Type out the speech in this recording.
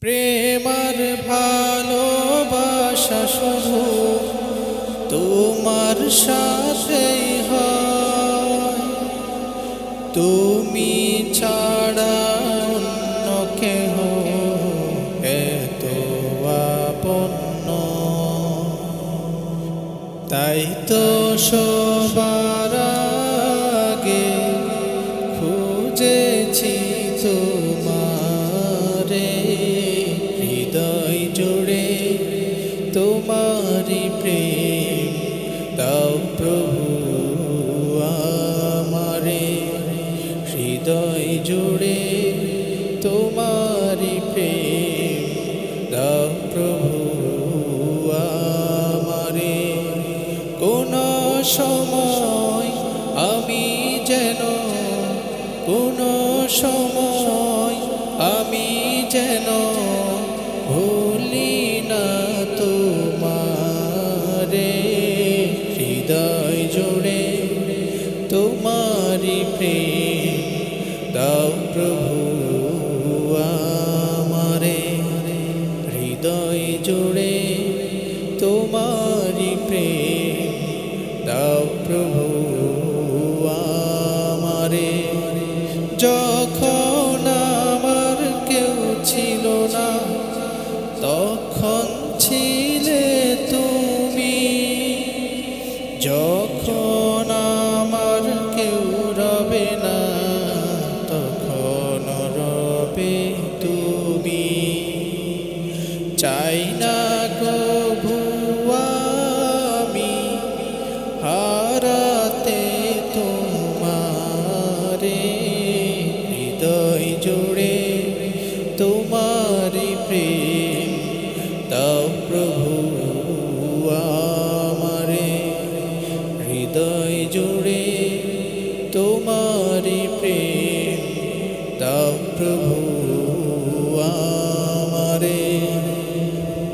প্রেমার ভালোবাসা শুধু তোমার সাথেই হয়, তুমি ছাড়া অন্য কেহ এত আপন নয়। তাই তো সবার আগে খুঁজেছি তোমারে, হৃদয় জুড়ে তোমারি প্রেম দাও প্রভু আমারে, হৃদয় জুড়ে তোমারি প্রেম দাও প্রভু আমারে। কোন সময় আমি যেন, কোন সময় আমি যেন ভুলি না তোমারে, হৃদয় জুড়ে তোমারি প্রেম দাও প্রভু আমারে, হৃদয় জুড়ে তোমারি প্রেম দাও প্রভু আমারে। যখন আমার কেউ ছিল না তখন ছিলে তুমি, যখন আমার কেউ রবে না তখন রবে তুমি। চাই না কভু আমি হারাতে তোমারে, হৃদয় জুড়ে তোমারি প্রেম দাও প্রভু আমারে, হৃদয় জুড়ে তোমারি প্রেম দাও প্রভু আমারে।